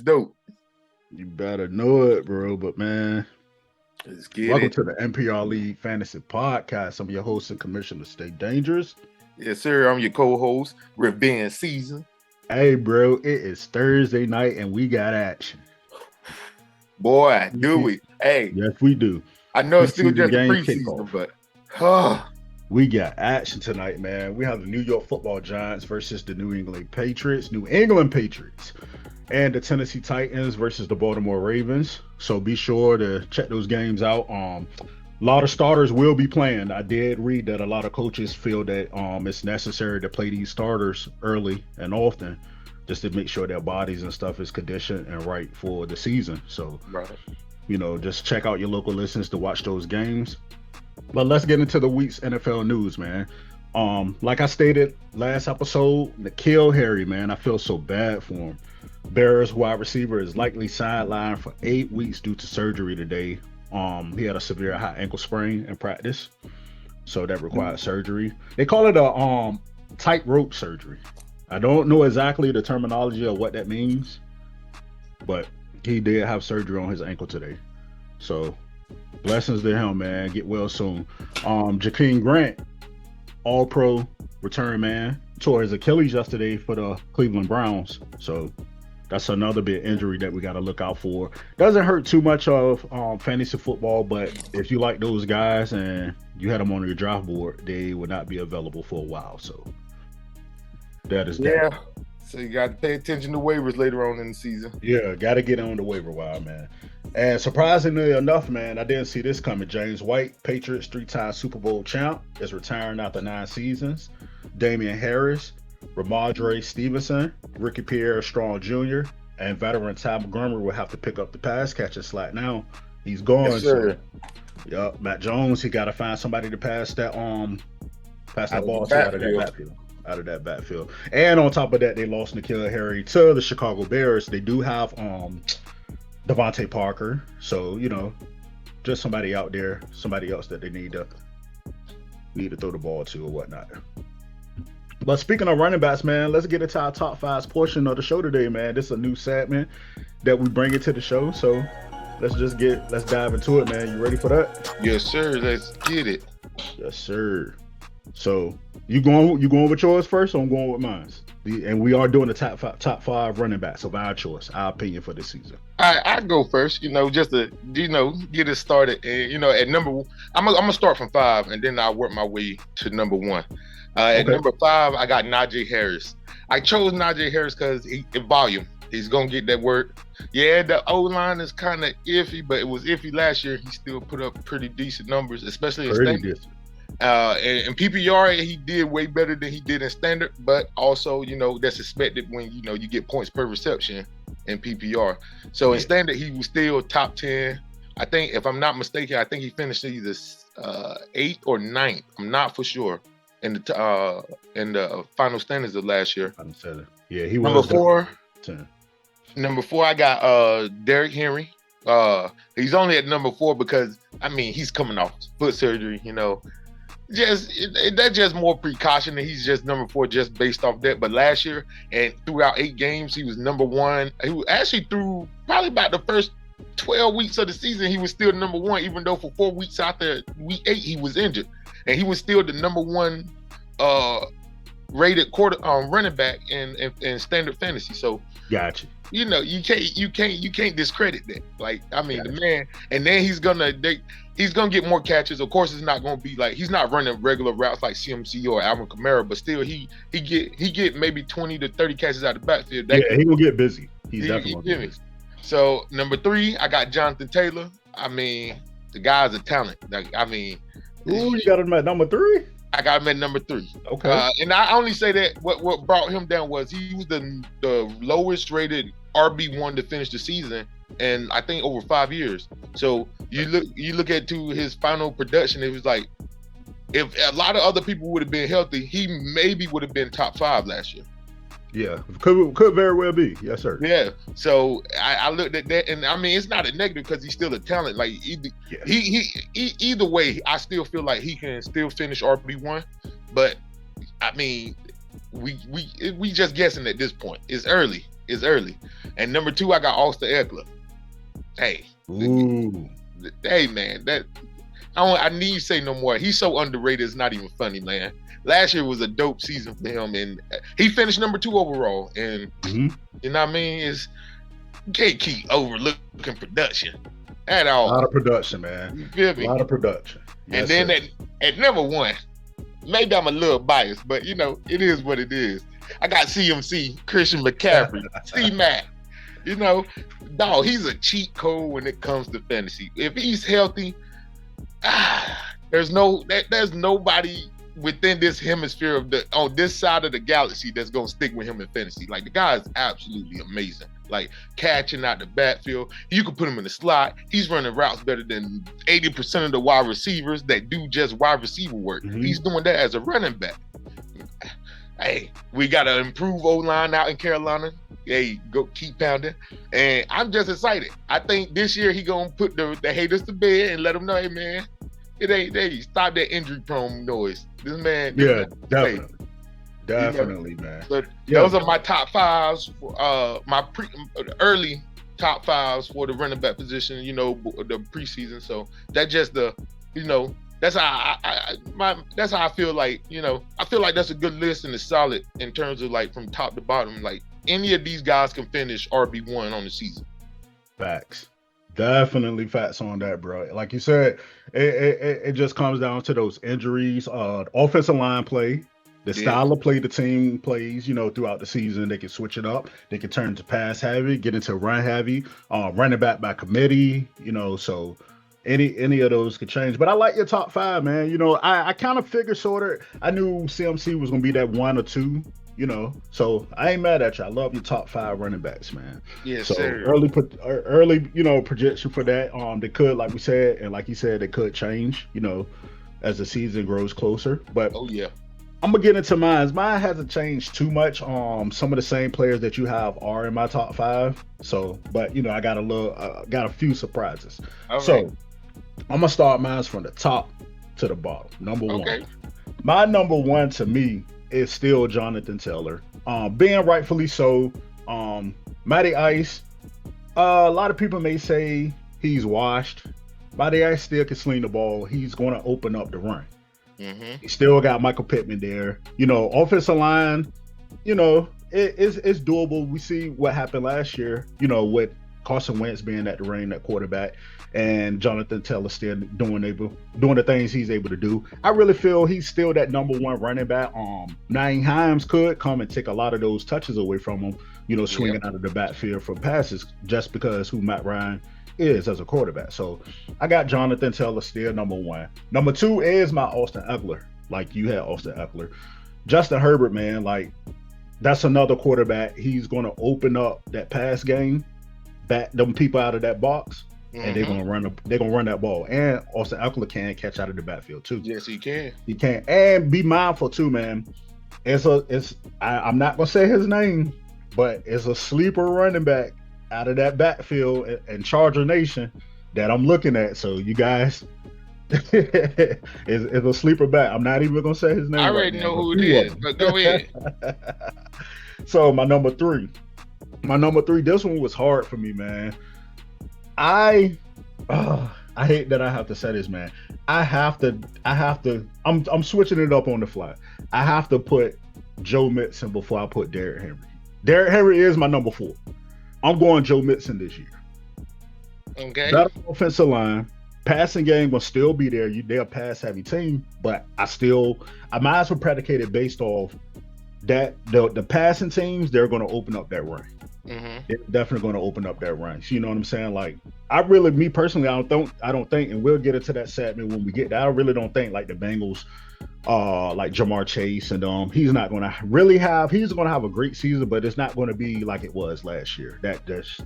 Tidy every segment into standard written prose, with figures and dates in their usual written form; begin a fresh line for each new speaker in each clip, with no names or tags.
dope.
You better know it, bro. But man,
Let's get
welcome
it.
to the NPR League Fantasy Podcast. I'm your host and commissioner, Stay Dangerous.
Yes, sir. I'm your co-host, Revenge Season.
Hey, bro, it is Thursday night and we got action.
Boy, do we? Hey,
Yes, we do.
I know it's still
Preseason
just the
games kick
preseason,
off.
but
We got action tonight, man. We have the New York Football Giants versus the New England Patriots, and the Tennessee Titans versus the Baltimore Ravens. So be sure to check those games out. A lot of starters will be playing. I did read that a lot of coaches feel that it's necessary to play these starters early and often just to make sure their bodies and stuff is conditioned and right for the season. So,
right.
Just check out your local listings to watch those games. But let's get into the week's NFL news, man. Like I stated last episode, N'Keal Harry, man, I feel so bad for him. Bears wide receiver is likely sidelined for 8 weeks due to surgery today. He had a severe high ankle sprain in practice, so that required surgery. They call it a tightrope surgery. I don't know exactly the terminology of what that means, but he did have surgery on his ankle today. So blessings to him, man. Get well soon. Jakeem Grant, all-pro return man, tore his Achilles yesterday for the Cleveland Browns. So that's another big injury that we got to look out for. Doesn't hurt too much of fantasy football, but if you like those guys and you had them on your draft board, they would not be available for a while. So that is that.
So you got to pay attention to waivers later on in the season.
Yeah, got to get on the waiver wire, man. And surprisingly enough, man, I didn't see this coming. James White, Patriots 3-time Super Bowl champ, is retiring after 9 seasons. Damian Harris, Ramondre Stevenson, Ricky Pierre-Strong Jr., and veteran Ty Montgomery will have to pick up the pass catching slack now. He's gone.
Yes, sir.
So, Matt Jones, he got to find somebody to pass that ball to out of that backfield. And on top of that, they lost N'Keal Harry to the Chicago Bears. They do have Devontae Parker. So, just somebody out there, somebody else that they need to throw the ball to or whatnot. But speaking of running backs, man, let's get into our top 5's portion of the show today, man. This is a new segment that we bring into the show. So let's dive into it, man. You ready for that?
Yes, sir. Let's get it.
Yes, sir. So you going with yours first, or I'm going with mine? And we are doing the top five running backs of our choice, our opinion for this season.
I go first, just to get it started. And at number, I'm gonna start from 5, and then I'll work my way to number 1. At number 5, I got Najee Harris. I chose Najee Harris because in volume, he's gonna get that work. Yeah, the O line is kind of iffy, but it was iffy last year. He still put up pretty decent numbers, especially in standard. In PPR, he did way better than he did in standard, but also, that's expected when, you get points per reception in PPR. So in standard, he was still top 10. I think, if I'm not mistaken, I think he finished either 8th or 9th. I'm not for sure in the final standings of last year.
Yeah, he
was number 4. I got Derrick Henry. He's only at number 4 because he's coming off foot surgery, That's just more precaution, and he's just number 4 just based off that. But last year and throughout 8 games, he was number 1. He was actually through probably about the first 12 weeks of the season, he was still number 1, even though for 4 weeks after week 8 he was injured, and he was still the number 1 rated running back in standard fantasy. So
gotcha.
You can't discredit that. The man, and then he's gonna get more catches. Of course, it's not gonna be like he's not running regular routes like CMC or Alvin Kamara, but still he get maybe 20 to 30 catches out of the backfield.
He gonna get busy. He's definitely gonna get busy.
So number 3, I got Jonathan Taylor. The guy's a talent.
You got him at number 3?
I got him at number 3.
Okay.
And I only say that what brought him down was he was the lowest rated RB1 to finish the season, and I think over 5 years. So you look at his final production, it was like if a lot of other people would have been healthy, he maybe would have been top 5 last year.
Yeah, could very well be. Yes, sir.
Yeah. So I looked at that, and it's not a negative because he's still a talent. Like either way, I still feel like he can still finish RB1. But we just guessing at this point. It's early. It's early. And number 2, I got Austin Eckler. Hey,
Ooh.
hey, man, that I need to say no more. He's so underrated. It's not even funny, man. Last year was a dope season for him, and he finished number 2 overall. And you know what I mean? You can't keep overlooking production at all.
A lot of production, man.
You feel me?
A lot of production.
Yes, and then at number 1, maybe I'm a little biased, but you know, it is what it is. I got CMC, Christian McCaffrey, C-Mac. You know, dog, he's a cheat code when it comes to fantasy. If he's healthy, there's nobody within this hemisphere on this side of the galaxy that's gonna stick with him in fantasy. Like, the guy is absolutely amazing. Like, catching out the backfield, you can put him in the slot. He's running routes better than 80% of the wide receivers that do just wide receiver work. He's doing that as a running back. Hey, we got to improve O-line out in Carolina. Hey, go keep pounding. And I'm just excited. I think this year he gonna put the haters to bed and let them know, hey, man, it ain't stop that injury prone noise. This man.
Yeah, definitely. Definitely, man.
But those are my top 5s. My early top 5s for the running back position. You know, the preseason. So that's just that's how that's how I feel like. You know, I feel like that's a good list and it's solid in terms of like from top to bottom. Like, any of these guys can finish RB1 on the season.
Facts. Definitely facts on that, bro. Like you said, it just comes down to those injuries, offensive line play. The style of play the team plays, you know, throughout the season, they can switch it up. They can turn to pass heavy, get into run heavy, running back by committee, you know, so any of those could change. But I like your top 5, man. You know, I kind of figured I knew CMC was going to be that 1 or 2, you know, so I ain't mad at you. I love your top 5 running backs, man.
Yes,
so
sir.
Early, you know, projection for that. They could, like we said, and like you said, they could change, you know, as the season grows closer. But
oh yeah.
I'm gonna get into mine. Mine hasn't changed too much. Some of the same players that you have are in my top 5. So, but you know, I got a few surprises.
All
so,
right.
I'm gonna start mine from the top to the bottom. Number 1. My number 1 to me is still Jonathan Taylor. Being rightfully so. Matty Ice. A lot of people may say he's washed. Matty Ice still can sling the ball. He's gonna open up the run. He still got Michael Pittman there. You know, offensive line, you know, it's doable. We see what happened last year, you know, with Carson Wentz being at the reign at quarterback and Jonathan Taylor still doing the things he's able to do. I really feel he's still that number 1 running back. Nyheim Hines could come and take a lot of those touches away from him, you know, swinging out of the backfield for passes just because who Matt Ryan is as a quarterback. So I got Jonathan Taylor still number 1. Number 2 is my Austin Eckler. Like you had Austin Eckler. Justin Herbert, man, like that's another quarterback. He's going to open up that pass game, back them people out of that box, and they're gonna run that ball. And Austin Eckler can catch out of the backfield too.
Yes, he can.
He can. And be mindful too, man. I'm not gonna say his name, but it's a sleeper running back out of that backfield and Charger Nation that I'm looking at. So you guys, is a sleeper back. I'm not even gonna say his name.
I already know who it is, but go ahead.
So my number three, this one was hard for me, man. I hate that I have to say this, man. I'm switching it up on the fly. I have to put Joe Mixon before I put Derrick Henry. Derrick Henry is my number 4. I'm going Joe Mixon this year.
Okay.
Better offensive line. Passing game will still be there. They're a pass heavy team, but my eyes were predicated based off that the passing teams, they're going to open up that run. They're definitely going to open up that run. So you know what I'm saying? Like, me personally, I don't think, and we'll get into that segment when we get there. I really don't think like the Bengals, like Jamar Chase and he's going to have a great season, but it's not going to be like it was last year. That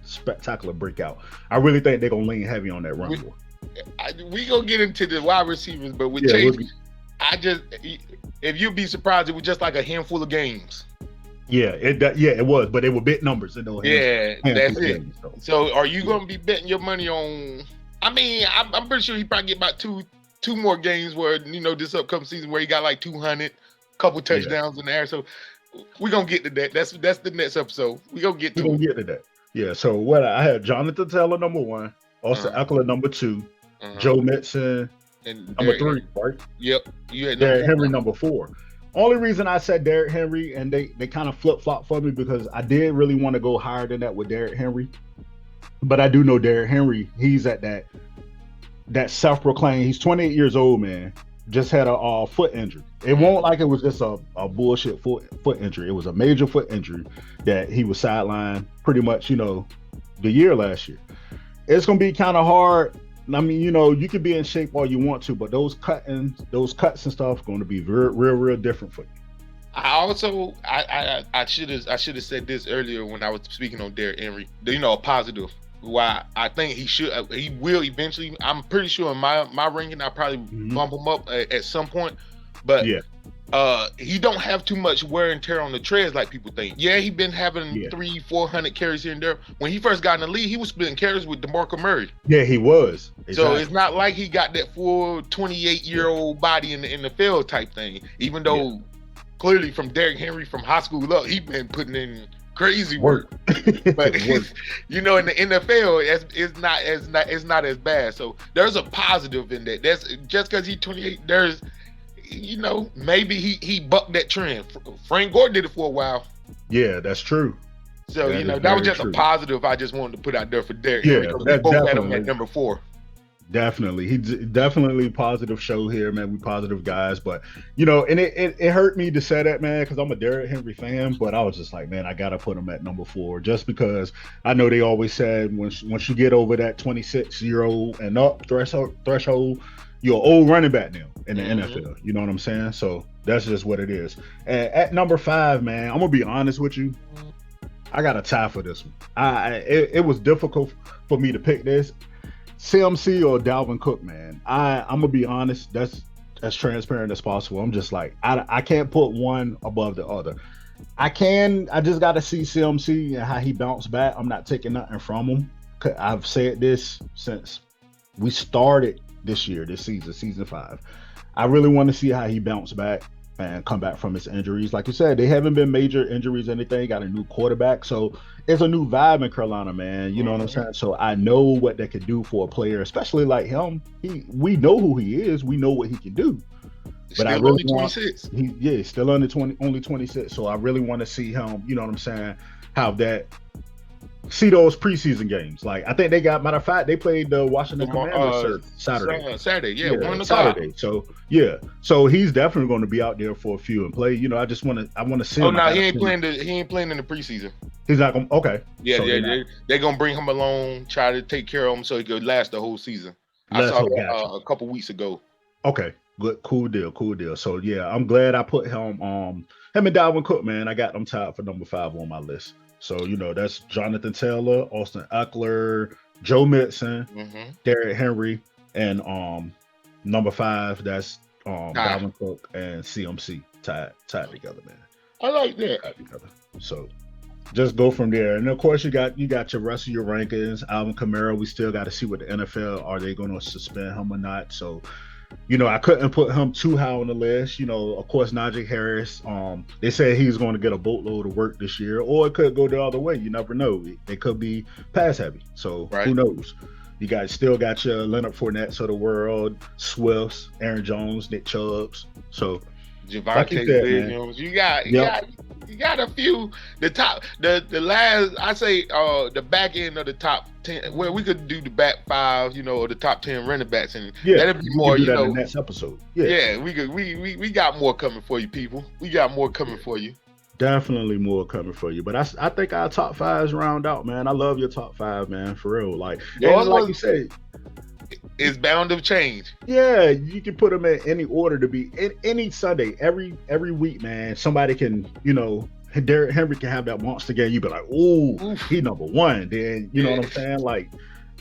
spectacular breakout. I really think they're going to lean heavy on that run.
We gonna get into the wide receivers, but with Chase, if you'd be surprised, it was just like a handful of games.
Yeah, it was, but they were big numbers. That's it.
Games, so are you gonna be betting your money on? I mean, I'm pretty sure he probably get about two more games where this upcoming season where he got like 200, couple touchdowns in the air. So we gonna get to that. That's the next episode. We gonna get
We're
to
gonna
it.
get to that. Yeah. So what I had Jonathan Taylor number 1, Austin Eckler number 2, Joe Mixon
And
number
Derrick
3, right?
Yep. You had
Derrick
number
Henry
4.
number 4. Only reason I said Derrick Henry, and they kind of flip flop for me because I did really want to go higher than that with Derrick Henry, but I do know Derrick Henry. He's at that self-proclaimed. He's 28 years old, man. Just had a foot injury. It won't like it was just a bullshit foot injury. It was a major foot injury that he was sidelined pretty much, the year last year. It's gonna be kind of hard. I mean, you can be in shape all you want to, but those cuts and stuff are going to be real different for you.
I also I should have said this earlier when I was speaking on Derrick Henry. A positive. Why I think he will eventually. I'm pretty sure in my ranking I probably bump him up at some point, but
yeah.
He don't have too much wear and tear on the treads like people think. Yeah, he been having 300-400 carries here and there. When he first got in the league, he was splitting carries with DeMarco Murray.
Yeah, he was. Exactly.
So it's not like he got that full 28-year-old body in the field type thing. Even though clearly from Derrick Henry from high school up, he been putting in crazy work. But in the NFL, it's not as bad. So there's a positive in that. That's just because he's 28. There's maybe he bucked that trend. Frank Gore did it for a while.
Yeah, that's true.
So that was just a positive I just wanted to put out there for Derrick Henry.
Yeah,
we both had him at number 4.
Definitely. He's definitely positive show here, man. We positive guys, but and it hurt me to say that, man, because I'm a Derrick Henry fan, but I was just like, man, I gotta put him at number 4 just because I know they always said once you get over that 26-year-old and up threshold, you're an old running back now in the NFL. You know what I'm saying? So that's just what it is. And at number 5, man, I'm gonna be honest with you. I got a tie for this one. It was difficult for me to pick this. CMC or Dalvin Cook, man. I'm gonna be honest. That's as transparent as possible. I'm just like I can't put one above the other. I just got to see CMC and how he bounced back. I'm not taking nothing from him. I've said this since we started this season 5. I really want to see how he bounced back and come back from his injuries. Like you said, they haven't been major injuries or anything. Got a new quarterback, so it's a new vibe in Carolina, man. You know what I'm saying? So I know what that could do for a player, especially like him. We know who he is. We know what he can do. But
still
I really
only 26.
Still under 20, only 26. So I really want to see him. You know what I'm saying? See those preseason games. Like I think they got. Matter of fact, they played the Washington Commanders Saturday.
Saturday, 1 o'clock.
Saturday. So he's definitely going to be out there for a few and play. I want to see.
Oh no, he ain't playing in the preseason.
He's not going. Okay.
Yeah, so they're gonna bring him along, try to take care of him so he could last the whole season. I saw that a couple weeks ago.
Okay, good, cool deal. So yeah, I'm glad I put him and Dalvin Cook, man. I got them tied for number 5 on my list. So, that's Jonathan Taylor, Austin Eckler, Joe Mixon, Derrick Henry, and number 5, that's Dalvin Cook and CMC tied together, man.
I like that.
Tied together. So just go from there. And of course you got your rest of your rankings. Alvin Kamara, we still got to see what the NFL, are they going to suspend him or not? So I couldn't put him too high on the list. Of course, Najee Harris, they said he's going to get a boatload of work this year, or it could go the other way. You never know. They could be pass heavy. So Who knows? You still got your Leonard Fournettes of the world, Swifts, Aaron Jones, Nick Chubbs. So
Javonte Williams. You got a few. The last, I say, the back end of the top 10. Well, we could do the back 5, or the top 10 running backs, and that'd be more.
In the next episode.
Yeah, we could. We got more coming for you, people. We got more coming for you.
Definitely more coming for you. But I think our top 5s round out, man. I love your top 5, man. For real, like you said.
It's bound to change.
Yeah, you can put them in any order to be any Sunday, every week, man. Somebody can, Derrick Henry can have that monster game. You be like, ooh, he number 1. Then you know what I'm saying? Like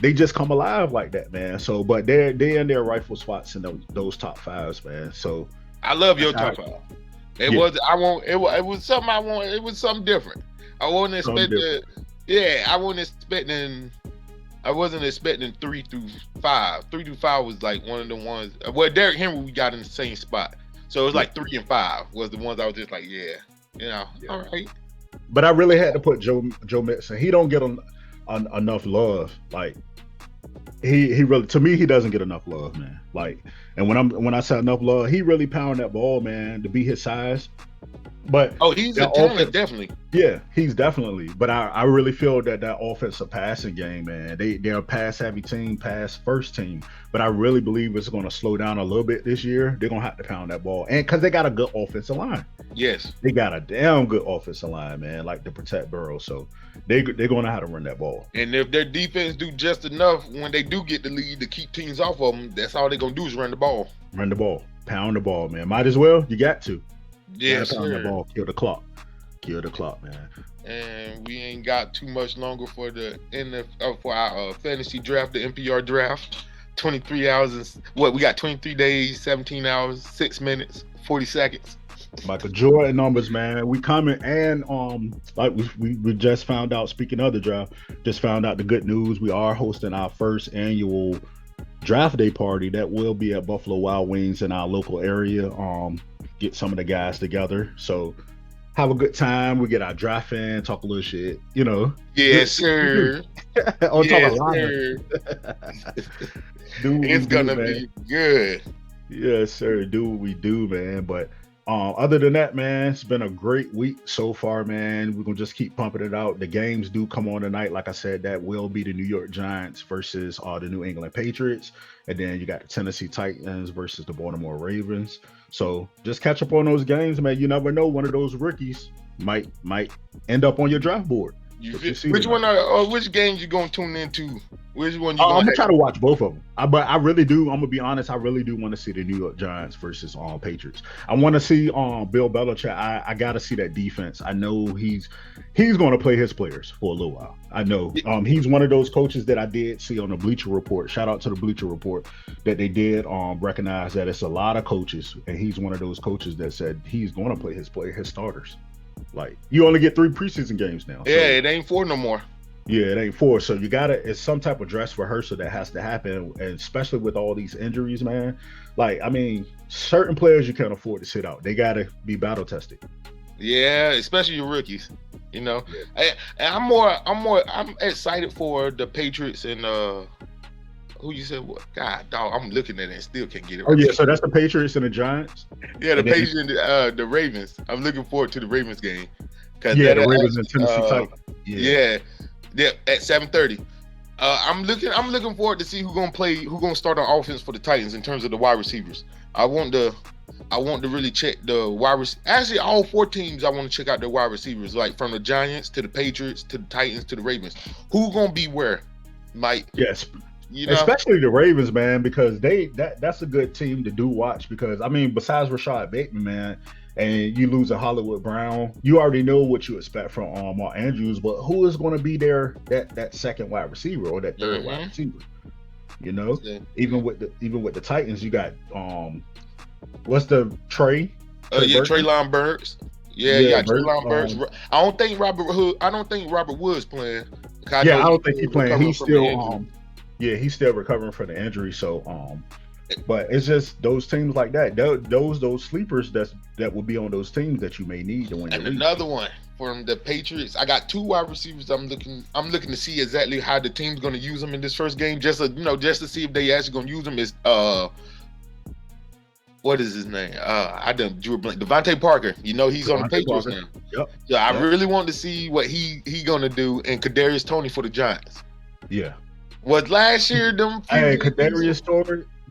they just come alive like that, man. So, but they're in their rightful spots in those top 5s, man. So
I love your top 5. It was something I want. It was something different. I wasn't expecting. I wasn't expecting 3 through 5. 3 through 5 was like one of the ones. Well, Derrick Henry we got in the same spot, so it was like 3 and 5 was the ones I was just like, yeah.
Yeah.
All right.
But I really had to put Joe Mixon. He don't get enough love. Like he really, to me, he doesn't get enough love, man. Like, and when I say enough love, he really pound that ball, man, to be his size. But
Oh, he's a
that
talent,
offense,
definitely.
yeah, he's definitely. But I really feel that offensive passing game, man, they're a pass heavy team, pass first team. But I really believe it's going to slow down a little bit this year. They're going to have to pound that ball, and because they got a good offensive line.
Yes.
They got a damn good offensive line, man, like to protect Burrow. So they're going to have to run that ball.
And if their defense do just enough when they do get the lead to keep teams off of them, that's all they're gonna do is run the ball.
Run the ball, pound the ball, man. Might as well. You got to.
Yes,
Gotta pound
sir.
the ball, kill the clock, man.
And we ain't got too much longer for the for our fantasy draft, the NPR draft. 23 hours and what we got 23 days, 17 hours, 6 minutes, 40 seconds.
Michael Jordan numbers, man. We coming, and like we just found out. Speaking of the draft, just found out the good news. We are hosting our first annual draft day party that will be at Buffalo Wild Wings in our local area. Get some of the guys together. So have a good time. We get our draft in, talk a little shit,
Yes, sir.
On
Yes,
top of
sir.
do
It's gonna be good.
Yes, sir. Do what we do, man. But other than that, man, it's been a great week so far, man. We're gonna just keep pumping it out. The games do come on tonight. Like I said, that will be the New York Giants versus the New England Patriots. And then you got the Tennessee Titans versus the Baltimore Ravens. So just catch up on those games, man. You never know, one of those rookies might end up on your draft board.
Which games you gonna tune into? Which one you
I'm
gonna
gonna try to watch both of them. But I really do. I'm gonna be honest. I really do want to see the New York Giants versus Patriots. I want to see Bill Belichick. I gotta see that defense. I know he's gonna play his players for a little while. I know. He's one of those coaches that I did see on the Bleacher Report. Shout out to the Bleacher Report that they did recognize that it's a lot of coaches, and he's one of those coaches that said he's gonna play his starters. Like, you only get 3 preseason games now.
Yeah, so it ain't 4 no more.
Yeah, it ain't 4. So it's some type of dress rehearsal that has to happen, and especially with all these injuries, man. Like, I mean, certain players you can't afford to sit out. They gotta be battle tested.
Yeah, especially your rookies. Yeah. I'm excited for the Patriots and who you said what? God, dog, I'm looking at it and still can't get it right.
Oh yeah, so that's the Patriots and the Giants.
Yeah, the Patriots and the Ravens. I'm looking forward to the Ravens game.
Yeah, the Ravens and Tennessee Titans.
Yeah, at 7:30. I'm looking forward to see who's gonna start on offense for the Titans in terms of the wide receivers. I want to really check the wide receivers. Actually, all 4 teams I want to check out their wide receivers, like from the Giants to the Patriots to the Titans to the Ravens. Who's gonna be where, Mike?
Yes. Especially the Ravens, man, because that's a good team to do watch. Because I mean, besides Rashad Bateman, man, and you lose a Hollywood Brown, you already know what you expect from Mark Andrews. But who is going to be there that second wide receiver or that third wide receiver? Even with the Titans, you got what's the Trey?
Treylon Burks. Yeah, you got Treylon Burks. I don't think Robert Woods playing.
I don't think he's playing. He's still he's still recovering from the injury. So but it's just those teams like that. Those sleepers that will be on those teams that you may need to win.
And another one from the Patriots. I got 2 wide receivers. I'm looking to see exactly how the team's going to use them in this first game. Just to see if they actually going to use them. Is what is his name? I done drew a blank. Devontae Parker. He's on the Patriots now.
Yep.
So I really want to see what he gonna do, and Kadarius Toney for the Giants.
Yeah.
Was last year them?
Hey, Kadarius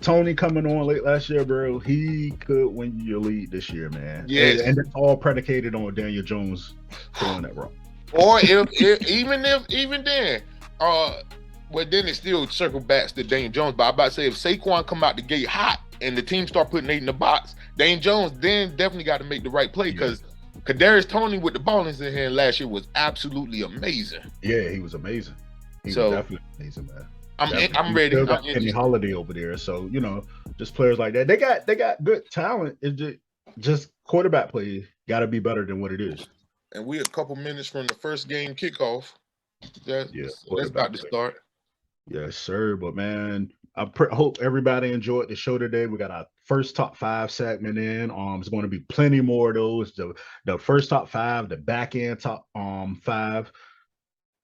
Toney coming on late last year, bro. He could win your lead this year, man.
Yes.
And it's all predicated on Daniel Jones throwing that rock.
Or even then, well, then it still circle back to Daniel Jones. But I'm about to say, if Saquon come out the gate hot and the team start putting 8 in the box, Daniel Jones then definitely got to make the right play, because Kadarius Toney with the ball in his hand last year was absolutely amazing.
Yeah, he was amazing. He was definitely amazing, man.
I'm ready.
I'm Kenny Holiday over there, so just players like that. They got good talent. It's just quarterback play got to be better than what it is.
And we're a couple minutes from the first game kickoff. That's about to start.
Yes, sir. But man, hope everybody enjoyed the show today. We got our first top 5 segment in. There's going to be plenty more of those. The first top 5, the back end top 5.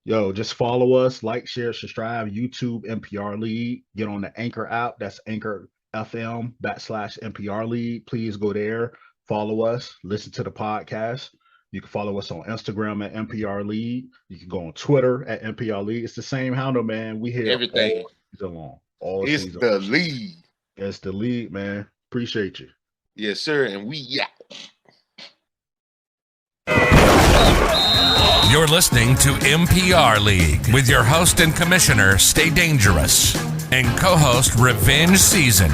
Yo, just follow us, like, share, subscribe, YouTube, NPR League. Get on the Anchor app. That's Anchor FM/NPR League. Please go there, follow us, listen to the podcast. You can follow us on Instagram at NPR League. You can go on Twitter at NPR League. It's the same handle, man. We here
everything
all season long. All
it's
season.
The lead.
It's the lead, man. Appreciate you.
Yes, sir. And we out.
You're listening to NPR League with your host and commissioner, Stay Dangerous, and co-host Revenge Season.